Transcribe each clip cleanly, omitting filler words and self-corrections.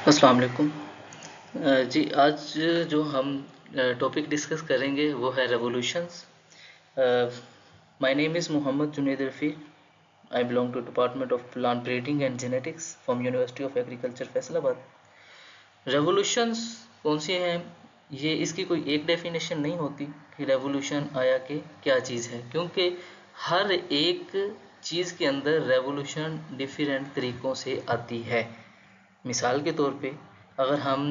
अस्सलाम वालेकुम। जी आज जो हम टॉपिक डिस्कस करेंगे वो है revolutions. My name is Mohammad Junaid Rafi. I belong to department of plant breeding and genetics from university of agriculture Faisalabad. Revolutions कौन सी हैं, ये इसकी कोई एक डेफिनेशन नहीं होती कि रेवोल्यूशन आया कि क्या चीज़ है, क्योंकि हर एक चीज़ के अंदर रेवोल्यूशन डिफरेंट तरीक़ों से आती है। मिसाल के तौर पे अगर हम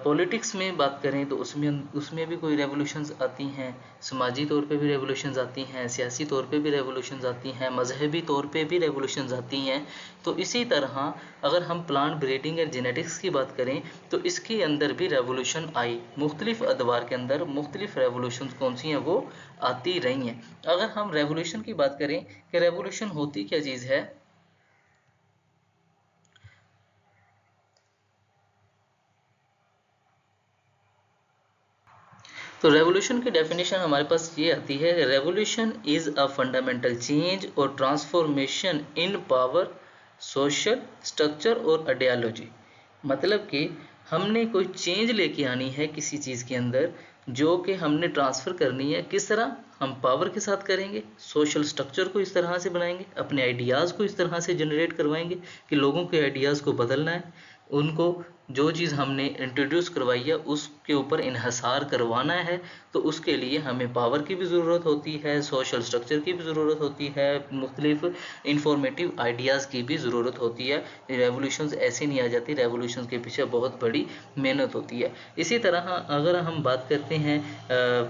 पॉलिटिक्स में बात करें तो उसमें भी कोई रेवोल्यूशंस आती हैं, समाजी तौर पे भी रेवोल्यूशंस आती हैं, सियासी तौर पे भी रेवोल्यूशंस आती हैं, मजहबी तौर पे भी रेवोल्यूशंस आती हैं। तो इसी तरह अगर हम प्लांट ब्रीडिंग एंड जेनेटिक्स की बात करें तो इसके अंदर भी रेवोल्यूशन आई। मुख्तलिफ अदवार के अंदर मुख्तलिफ रेवोल्यूशंस कौन सी हैं वो आती रही हैं। अगर हम रेवोल्यूशन की बात करें कि रेवोल्यूशन होती क्या चीज़ है, तो रेवोल्यूशन की डेफिनेशन हमारे पास ये आती है, revolution is a fundamental change और transformation in power, social structure और आइडियोलॉजी। मतलब कि हमने कोई चेंज लेके आनी है किसी चीज़ के अंदर, जो कि हमने ट्रांसफ़र करनी है। किस तरह? हम पावर के साथ करेंगे, सोशल स्ट्रक्चर को इस तरह से बनाएंगे, अपने आइडियाज़ को इस तरह से जनरेट करवाएंगे कि लोगों के आइडियाज़ को बदलना है, उनको जो चीज़ हमने इंट्रोड्यूस करवाई है उसके ऊपर इन्हसार करवाना है। तो उसके लिए हमें पावर की भी ज़रूरत होती है, सोशल स्ट्रक्चर की भी ज़रूरत होती है, मुख्तलिफ इंफॉर्मेटिव आइडियाज़ की भी ज़रूरत होती है। रेवोल्यूशंस ऐसे नहीं आ जाती, रेवोल्यूशंस के पीछे बहुत बड़ी मेहनत होती है। इसी तरह अगर हम बात करते हैं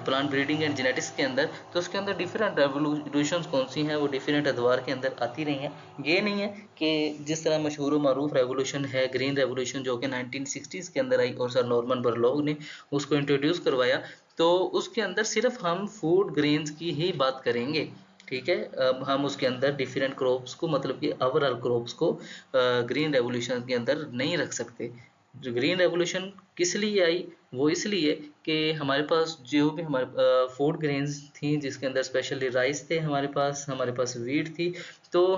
प्लांट ब्रीडिंग एंड जेनेटिक्स के अंदर, तो उसके अंदर डिफरेंट रेवोल्यूशंस कौन सी हैं वो डिफरेंट अदवार के अंदर आती रही हैं। ये नहीं है कि जिस तरह मशहूर मरूफ रेवोल्यूशन है ग्रीन रेवोल्यूशन, जो कि 1960s के अंदर आई और सर नॉर्मन बोरलॉग ने उसको इंट्रोड्यूस करवाया, तो उसके अंदर सिर्फ हम फूड ग्रेन्स की ही बात करेंगे। ठीक है, अब हम उसके अंदर डिफरेंट क्रॉप्स को, मतलब कि ओवरऑल क्रॉप्स को ग्रीन रेवोल्यूशन के अंदर नहीं रख सकते। जो ग्रीन रेवोल्यूशन किस लिए आई, वो इसलिए कि हमारे पास जो भी हमारे फूड ग्रेन्स थी, जिसके अंदर स्पेशली राइस थे, हमारे पास वीट थी। तो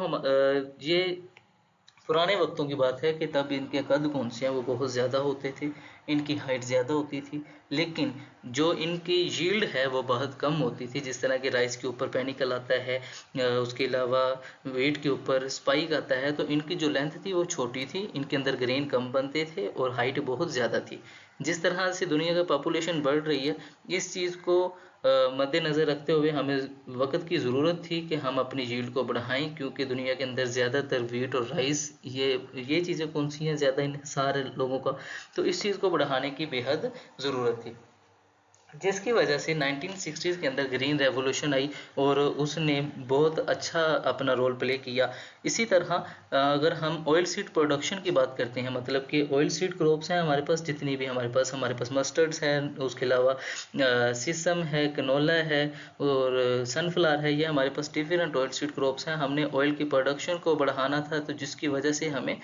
ये पुराने वक्तों की बात है कि तब इनके कद कौन से हैं वो बहुत ज़्यादा होते थे, इनकी हाइट ज़्यादा होती थी, लेकिन जो इनकी यील्ड है वो बहुत कम होती थी। जिस तरह के राइस के ऊपर पेनिकल आता है, उसके अलावा वेट के ऊपर स्पाइक आता है, तो इनकी जो लेंथ थी वो छोटी थी, इनके अंदर ग्रेन कम बनते थे और हाइट बहुत ज़्यादा थी। जिस तरह से दुनिया का पॉपुलेशन बढ़ रही है, इस चीज़ को मद्देनज़र रखते हुए हमें वक्त की ज़रूरत थी कि हम अपनी यील्ड को बढ़ाएं, क्योंकि दुनिया के अंदर ज़्यादातर वीट और राइस, ये चीज़ें कौन सी हैं, ज़्यादा इन्हिसार है लोगों का, तो इस चीज़ को बढ़ाने की बेहद ज़रूरत थी। जिसकी वजह से 1960s के अंदर ग्रीन रेवोल्यूशन आई और उसने बहुत अच्छा अपना रोल प्ले किया। इसी तरह अगर हम ऑयल सीड प्रोडक्शन की बात करते हैं, मतलब कि ऑयल सीड क्रॉप्स हैं हमारे पास, जितनी भी हमारे पास मस्टर्ड्स हैं, उसके अलावा सिसम है, कनोला है और सनफ्लावर है, ये हमारे पास डिफरेंट ऑयल सीड क्रॉप्स हैं। हमने ऑयल की प्रोडक्शन को बढ़ाना था, तो जिसकी वजह से हमें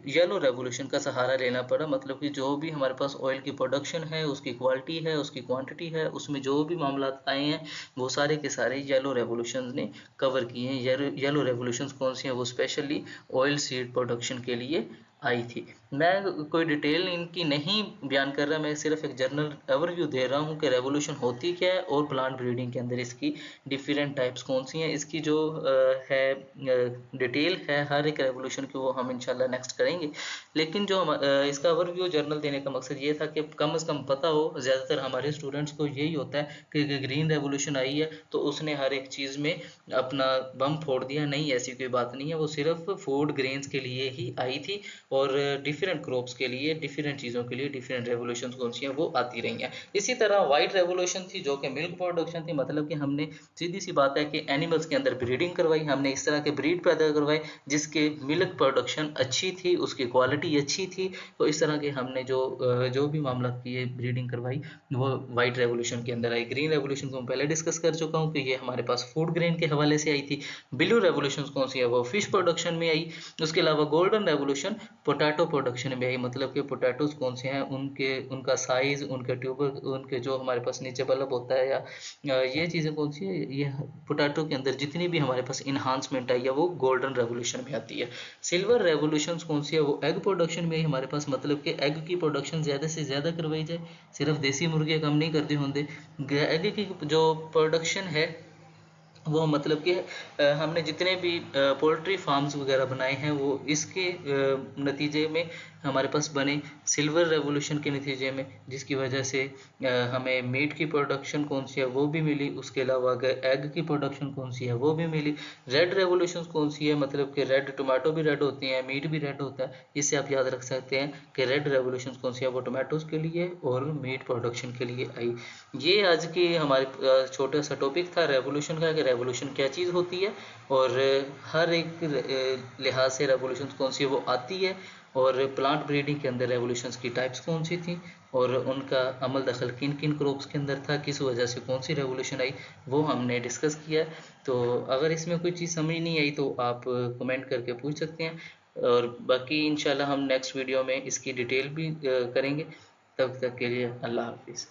येलो रेवोल्यूशन का सहारा लेना पड़ा। मतलब कि जो भी हमारे पास ऑयल की प्रोडक्शन है, उसकी क्वालिटी है, उसकी क्वांटिटी है, उसमें जो भी मामला आए हैं वो सारे के सारे येलो रेवोल्यूशन ने कवर किए हैं। येलो रेवोल्यूशन कौन सी हैं, वो स्पेशली ऑयल सीड प्रोडक्शन के लिए आई थी। मैं कोई डिटेल इनकी नहीं बयान कर रहा, मैं सिर्फ एक जनरल ओवरव्यू दे रहा हूँ कि रेवोल्यूशन होती क्या है और प्लांट ब्रीडिंग के अंदर इसकी डिफरेंट टाइप्स कौन सी हैं। इसकी जो है डिटेल है हर एक रेवोल्यूशन की, वो हम इंशाल्लाह नेक्स्ट करेंगे। लेकिन जो इसका ओवरव्यू जर्नल देने का मकसद ये था कि कम से कम पता हो। ज़्यादातर हमारे स्टूडेंट्स को यही होता है कि ग्रीन रेवोल्यूशन आई है तो उसने हर एक चीज़ में अपना बम फोड़ दिया। नहीं, ऐसी कोई बात नहीं है, वो सिर्फ फूड ग्रेन्स के लिए ही आई थी और डिफरेंट क्रॉप्स के लिए, डिफरेंट चीज़ों के लिए डिफरेंट रेवोल्यूशन कौन सी हैं वो आती रही हैं। इसी तरह वाइट रेवोल्यूशन थी जो कि मिल्क प्रोडक्शन थी, मतलब कि हमने, सीधी सी बात है कि एनिमल्स के अंदर ब्रीडिंग करवाई, हमने इस तरह के ब्रीड पैदा करवाए जिसके मिल्क प्रोडक्शन अच्छी थी, उसकी क्वालिटी अच्छी थी। तो इस तरह के हमने जो भी मामला किए, ब्रीडिंग करवाई, वो वाइट रेवोल्यूशन के अंदर आई। ग्रीन रेवोल्यूशन को मैं पहले डिस्कस कर चुका हूँ कि ये हमारे पास फूड ग्रेन के हवाले से आई थी। ब्लू रेवोल्यूशन कौन सी है, वो फिश प्रोडक्शन में आई। उसके अलावा गोल्डन रेवोल्यूशन पोटैटो प्रोडक्शन में आई, मतलब कि पोटैटोज कौन से हैं, उनका साइज़, उनके ट्यूबर, उनके जो हमारे पास नीचे बल्ब होता है, या ये चीज़ें कौन सी है, ये पोटैटो के अंदर जितनी भी हमारे पास इन्हांसमेंट आई है वो गोल्डन रेवोल्यूशन में आती है। सिल्वर रेवोल्यूशन कौन सी है, वो एग प्रोडक्शन में हमारे पास मतलब कि एग की प्रोडक्शन ज़्यादा से ज़्यादा करवाई जाए, सिर्फ देसी मुर्गे कम नहीं करते होंगे। एग की जो प्रोडक्शन है वो मतलब कि हमने जितने भी पोल्ट्री फार्म्स वगैरह बनाए हैं वो इसके नतीजे में हमारे पास बने, सिल्वर रेवोल्यूशन के नतीजे में, जिसकी वजह से हमें मीट की प्रोडक्शन कौन सी है वो भी मिली, उसके अलावा अगर एग की प्रोडक्शन कौन सी है वो भी मिली। रेड रेवोल्यूशन कौन सी है, मतलब कि रेड टोमेटो भी रेड होती हैं, मीट भी रेड होता है। इससे आप याद रख सकते हैं कि रेड रेवोल्यूशन कौन सी है, वो टोमेटोज़ के लिए और मीट प्रोडक्शन के लिए आई। ये आज की हमारे छोटा सा टॉपिक था रेवोल्यूशन का, कि रेवोल्यूशन क्या चीज़ होती है और हर एक लिहाज से रेवोल्यूशन कौन सी है वो आती है, और प्लांट ब्रीडिंग के अंदर रेवोल्यूशंस की टाइप्स कौन सी थी और उनका अमल दखल किन किन क्रॉप्स के अंदर था, किस वजह से कौन सी रेवोल्यूशन आई, वो हमने डिस्कस किया। तो अगर इसमें कोई चीज़ समझ नहीं आई तो आप कमेंट करके पूछ सकते हैं, और बाकी इंशाल्लाह हम नेक्स्ट वीडियो में इसकी डिटेल भी करेंगे। तब तक के लिए अल्लाह हाफिज़।